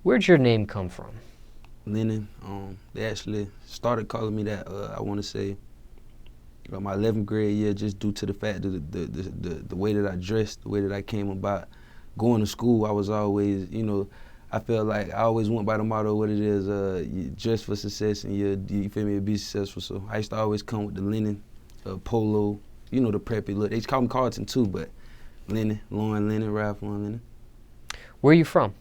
Where'd your name come from? Lennon. They actually started calling me that. I want to say my 11th grade year, just due to the fact that the way that I dressed, the way that I came about going to school. I was always, I felt like I always went by the motto, what it is, you dress for success and you feel me, be successful. So I used to always come with the Lennon, polo, the preppy look. They call me Carlton too, but Lennon, Lauren Lennon, Ralph Lauren Lennon. Where are you from?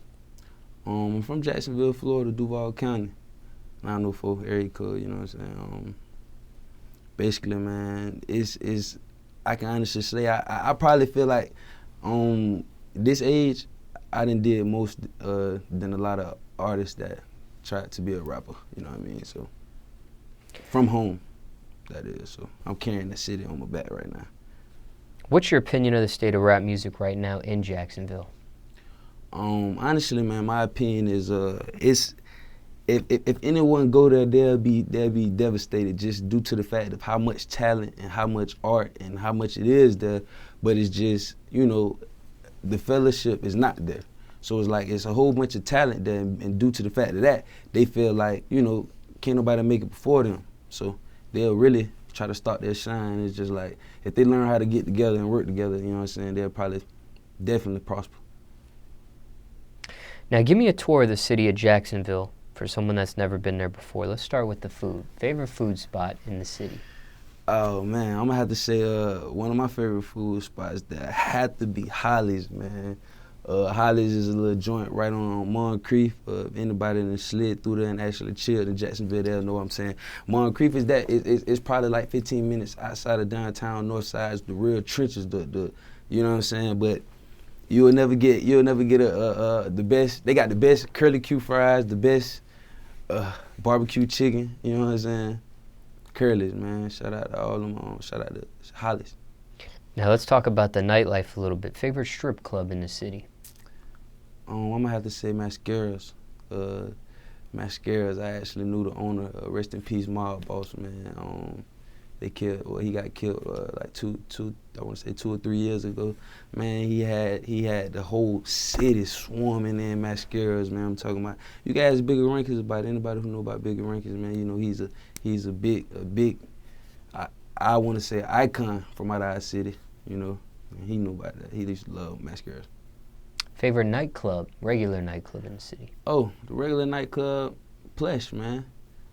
I'm from Jacksonville, Florida, Duval County. 904 area code, you know what I'm saying? Basically, man, it's I can honestly say I probably feel like this age I done did most than a lot of artists that tried to be a rapper, you know what I mean? So from home, that is. So I'm carrying the city on my back right now. What's your opinion of the state of rap music right now in Jacksonville? Honestly, man, my opinion is it's if anyone go there, they'll be devastated just due to the fact of how much talent and how much art and how much it is there, but it's just, the fellowship is not there. So it's like it's a whole bunch of talent there, and due to the fact of that, they feel like, can't nobody make it before them. So they'll really try to start their shine. It's just like, if they learn how to get together and work together, you know what I'm saying, they'll probably definitely prosper. Now give me a tour of the city of Jacksonville for someone that's never been there before. Let's start with the food. Favorite food spot in the city? Oh man, I'm gonna have to say one of my favorite food spots that had to be Holly's, man. Holly's is a little joint right on Moncrief. If anybody that slid through there and actually chilled in Jacksonville, they'll know what I'm saying. Moncrief is it's probably like 15 minutes outside of downtown North Side, the real trenches, you know what I'm saying? But you'll never get the best. They got the best curly Q fries, the best barbecue chicken, you know what I'm saying? Curly's, man. Shout out to all of them. Shout out to Holly's. Now let's talk about the nightlife a little bit. Favorite strip club in the city? I'm gonna have to say Mascaras. Mascaras, I actually knew the owner. Rest in peace, Mob Boss, man. He got killed like two or 3 years ago. Man, he had the whole city swarming in Mascaras, man. I'm talking about, you guys Bigger Rankers, about anybody who know about Bigger Rankers, man, he's a big I want to say icon from out of our city, and he knew about that. He used to love Mascaras. Favorite nightclub, regular nightclub in the city? Oh, the regular nightclub, Plush, man.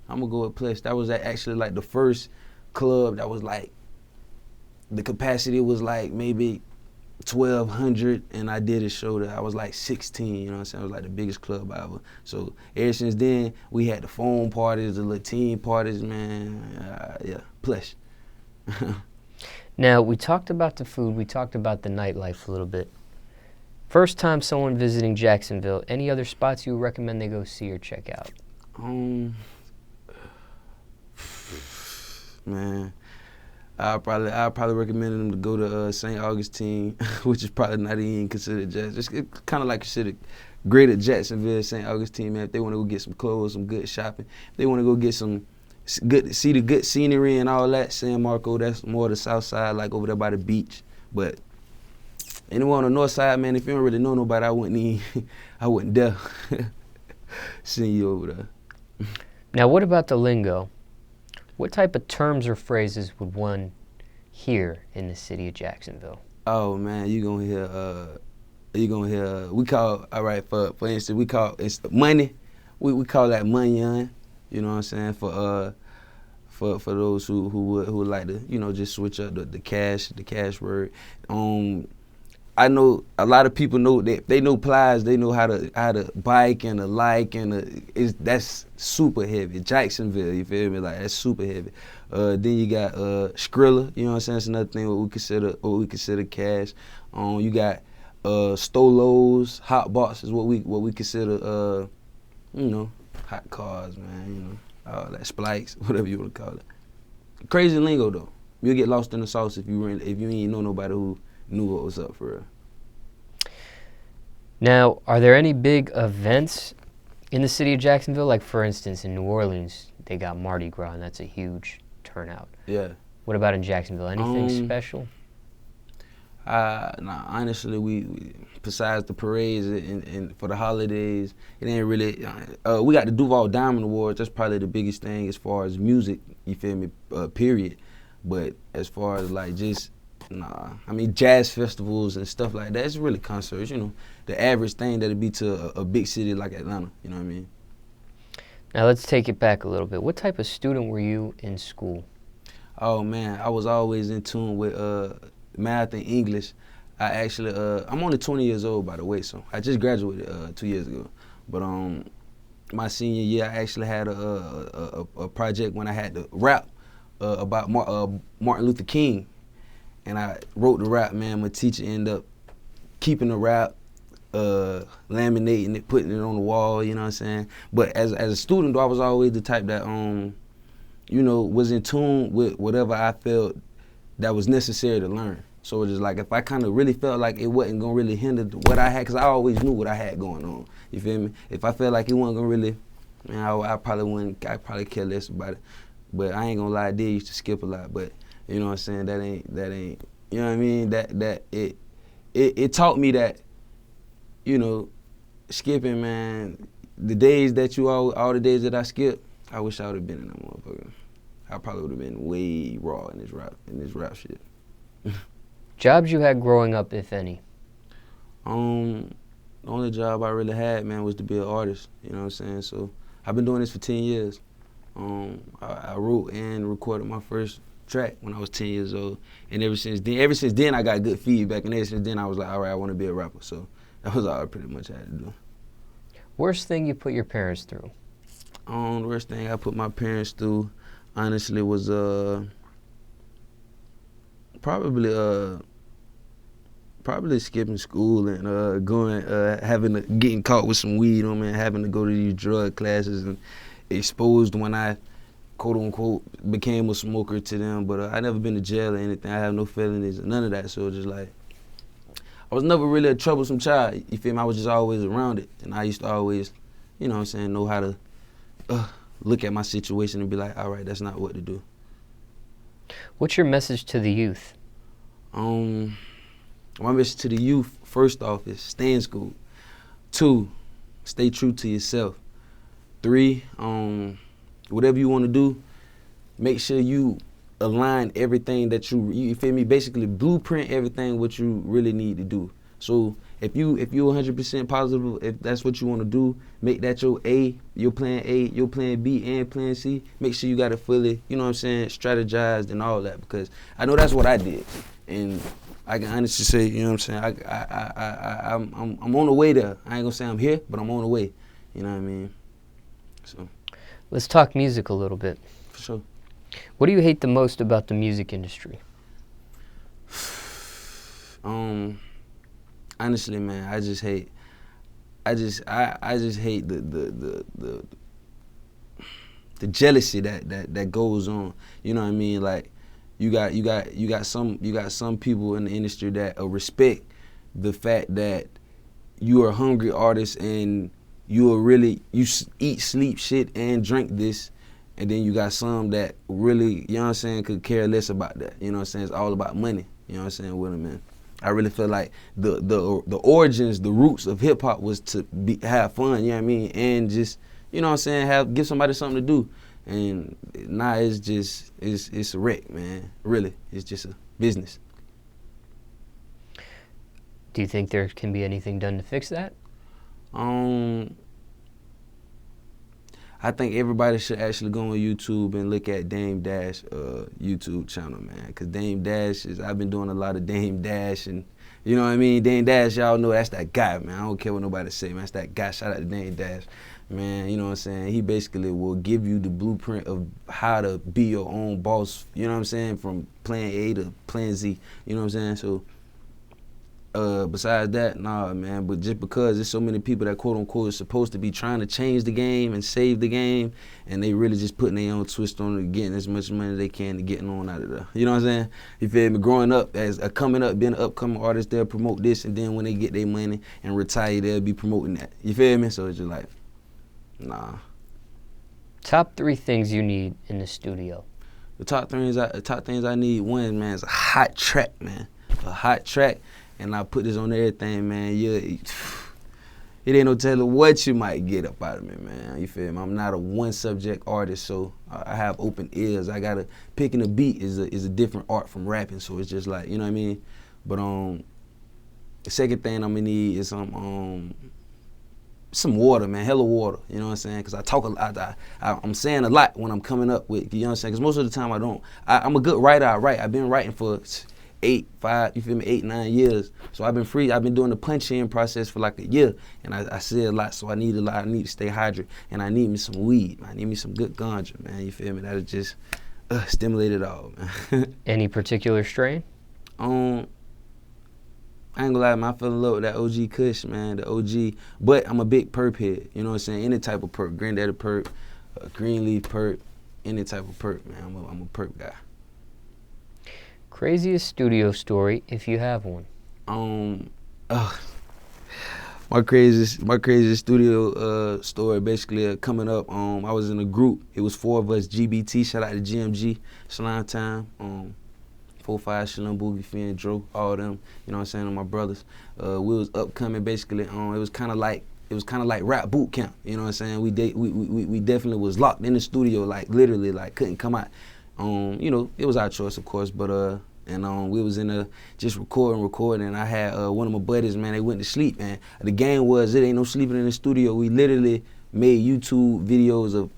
I'm gonna go with Plush. That was actually like the first club that was like, the capacity was like maybe 1,200, and I did a show that I was like 16, you know what I'm saying? It was like the biggest club ever. So ever since then, we had the phone parties, the Latin parties, man. Yeah, Plush. Now, we talked about the food, we talked about the nightlife a little bit. First time someone visiting Jacksonville, any other spots you would recommend they go see or check out? Man, I'll probably recommend them to go to St. Augustine, which is probably not even considered Jacksonville. It's kind of like considered greater Jacksonville, St. Augustine, man. If they want to go get some clothes, some good shopping, if they want to go get see the good scenery and all that, San Marco, that's more the south side, like over there by the beach. But anyone on the north side, man, if you don't really know nobody, I wouldn't dare send you over there. Now, what about the lingo? What type of terms or phrases would one hear in the city of Jacksonville? Oh man, you gonna hear. We call, all right, for instance, it's money. We call that money. You know what I'm saying? For those who would like to, just switch up the cash word. I know a lot of people know that they know plies, they know how to bike and the like, and that's super heavy. Jacksonville, you feel me? Like, that's super heavy. Then you got Skrilla, you know what I'm saying? That's another thing what we consider cash. You got Stolos, hot box is what we consider hot cars, man, all that spikes, whatever you want to call it. Crazy lingo though. You'll get lost in the sauce if you ain't know nobody who knew what was up for real. Now, are there any big events in the city of Jacksonville? Like, for instance, in New Orleans, they got Mardi Gras, and that's a huge turnout. Yeah. What about in Jacksonville? Anything special? Nah, honestly, we besides the parades and for the holidays, it ain't really. We got the Duval Diamond Awards. That's probably the biggest thing as far as music. You feel me? Period. But as far as like just, nah. I mean, jazz festivals and stuff like that. It's really concerts. You know, the average thing that'd be to a big city like Atlanta. You know what I mean? Now let's take it back a little bit. What type of student were you in school? Oh man, I was always in tune with math and English. I actually, I'm only 20 years old by the way, so I just graduated 2 years ago. But my senior year, I actually had a project when I had to rap about Martin Luther King, and I wrote the rap. Man, my teacher ended up keeping the rap, laminating it, putting it on the wall. You know what I'm saying? But as a student, though, I was always the type that you know, was in tune with whatever I felt that was necessary to learn. So it's just like if I kind of really felt like it wasn't gonna really hinder what I had, because I always knew what I had going on. You feel me? If I felt like it wasn't gonna really, man, I probably care less about it. But I ain't gonna lie, I did used to skip a lot. But you know what I'm saying? That ain't. You know what I mean? That it taught me that, you know, skipping, man. The days that all the days that I skipped, I wish I would have been in that motherfucker. I probably would have been way raw in this rap shit. Jobs you had growing up, if any? The only job I really had, man, was to be an artist. You know what I'm saying? So I've been doing this for 10 years. I wrote and recorded my first track when I was 10 years old, and ever since then I got good feedback, and ever since then I was like, all right, I want to be a rapper. So that was all I pretty much had to do. Worst thing you put your parents through? The worst thing I put my parents through, honestly, was probably skipping school and getting caught with some weed on me, and having to go to these drug classes and exposed when I quote unquote became a smoker to them. But I never been to jail or anything. I have no felonies or none of that. So just like, I was never really a troublesome child. You feel me? I was just always around it, and I used to always, you know what I'm saying, know how to look at my situation and be like, all right, that's not what to do. What's your message to the youth? My message to the youth, first off, is stay in school. 2, stay true to yourself. 3, whatever you want to do, make sure you align everything that you feel me, basically blueprint everything what you really need to do. So if you're 100% positive, if that's what you want to do, make that your plan A, your plan B, and plan C. Make sure you got it fully, you know what I'm saying, strategized and all that, because I know that's what I did. And I can honestly say, you know what I'm saying, I'm on the way there. I ain't gonna say I'm here, but I'm on the way. You know what I mean? So. Let's talk music a little bit. For sure. What do you hate the most about the music industry? Honestly, man, I just hate the jealousy that goes on. You know what I mean? Like, you got some people in the industry that respect the fact that you are a hungry artist and you eat, sleep, shit, and drink this. And then you got some that really, you know what I'm saying, could care less about that. You know what I'm saying? It's all about money. You know what I'm saying? With them, man. I really feel like the origins, the roots of hip hop was to have fun, you know what I mean? And just, you know what I'm saying, give somebody something to do. And now it's a wreck, man. Really. It's just a business. Do you think there can be anything done to fix that? I think everybody should actually go on YouTube and look at Dame Dash YouTube channel, man. Because Dame Dash I've been doing a lot of Dame Dash, and you know what I mean? Dame Dash, y'all know that's that guy, man. I don't care what nobody say, man. That's that guy. Shout out to Dame Dash. Man, you know what I'm saying? He basically will give you the blueprint of how to be your own boss, you know what I'm saying, from plan A to plan Z, you know what I'm saying? So, besides that, nah, man, but just because there's so many people that quote-unquote is supposed to be trying to change the game and save the game, and they really just putting their own twist on it, getting as much money as they can and getting on out of there. You know what I'm saying? You feel me? Growing up, being an upcoming artist, they'll promote this, and then when they get their money and retire, they'll be promoting that. You feel me? So it's just like, nah. Top 3 things you need in the studio. The top things I need, one, man, is a hot track, man. a hot track, and I put this on everything, man, it ain't no telling what you might get up out of me, man. You feel me? I'm not a one subject artist, so I have open ears. I gotta picking a beat is a different art from rapping, so it's just like, you know what I mean? But the second thing I'm gonna need is some water, man, hella water, you know what I'm saying? Cause I talk a lot, I'm saying a lot when I'm coming up with, you know what I'm saying? Cause most of the time I don't. I'm a good writer, I write. I've been writing for 8, 9 years. So I've been doing the punch-in process for like a year, and I say a lot, so I need to stay hydrated, and I need me some weed, I need me some good ganja, man, you feel me? That'll just stimulate it all, man. Any particular strain? I ain't gonna lie, man, I fell in love with that OG Kush, man, the OG. But I'm a big perp head, you know what I'm saying? Any type of perp, granddaddy perp, green leaf perp, any type of perp, man. I'm a perp guy. Craziest studio story, if you have one. My craziest studio story, basically coming up. I was in a group. It was 4 of us. GBT, shout out to GMG, Slime Time. 4-5, Shalom Boogie, Finn, Dro, all them, you know what I'm saying, my brothers. We was upcoming, basically. It was kind of like rap boot camp, you know what I'm saying. We definitely was locked in the studio, like literally, like couldn't come out. You know, it was our choice, of course, but we was in just recording, and I had one of my buddies, man, they went to sleep, man. The game was, it ain't no sleeping in the studio. We literally made YouTube videos of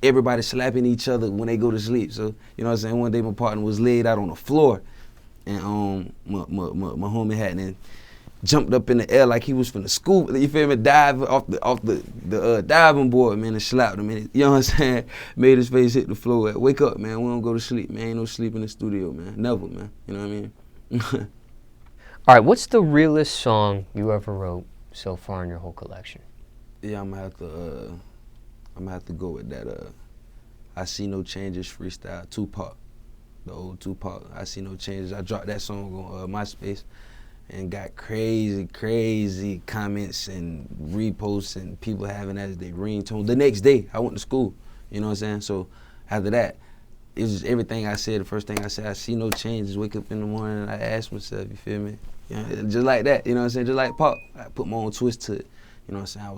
everybody slapping each other when they go to sleep. So, you know what I'm saying, one day my partner was laid out on the floor, and my homie had jumped up in the air like he was finna scoop, you feel me, dive off the diving board, man, and slapped him, and, you know what I'm saying, made his face hit the floor. Wake up, man, we don't go to sleep, man, ain't no sleep in the studio, man, never, man, you know what I mean? All right, what's the realest song you ever wrote so far in your whole collection? Yeah, I'm gonna have to go with that. I See No Changes freestyle, Tupac, the old Tupac. I See No Changes. I dropped that song on MySpace and got crazy comments and reposts and people having that as their ringtone. The next day, I went to school. You know what I'm saying? So after that, it was just everything I said. The first thing I said, I see no changes. Wake up in the morning and I ask myself, you feel me? You know, just like that. You know what I'm saying? Just like Pop. I put my own twist to it. You know what I'm saying? I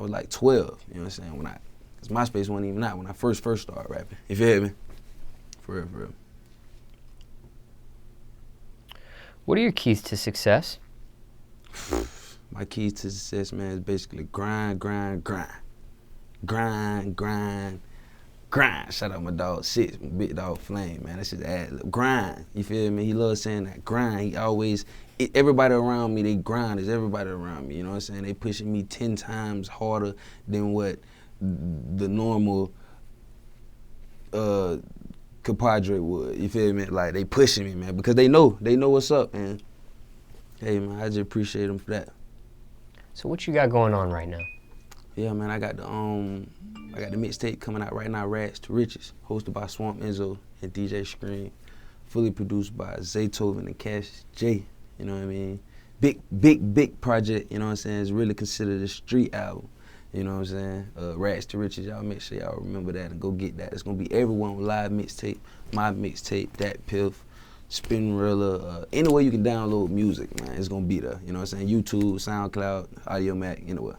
was like 12, you know what I'm saying, because MySpace wasn't even out when I first started rapping. You feel me? For real. What are your keys to success? My keys to success, man, is basically grind. Shout out my dog, Six, my big dog Flame, man. That's his ad. Grind, you feel me? He loves saying that. Grind. Everybody around me, they grind. Is everybody around me, you know what I'm saying? They pushing me 10 times harder than what the normal compadre would, you feel me? Like, they pushing me, man, because they know what's up, man. Hey, man, I just appreciate them for that. So what you got going on right now? Yeah, man, I got the mixtape coming out right now, Rags to Riches, hosted by Swamp Enzo and DJ Scream, fully produced by Zaytoven and Cassius Jay, you know what I mean? Big project, you know what I'm saying? It's really considered a street album, you know what I'm saying? Rags to Riches, y'all make sure y'all remember that and go get that. It's gonna be everyone with live mixtape, my mixtape, Dat Piff, Spinrilla, anywhere you can download music, man, it's gonna be there, you know what I'm saying? YouTube, SoundCloud, Audio Mac, anywhere.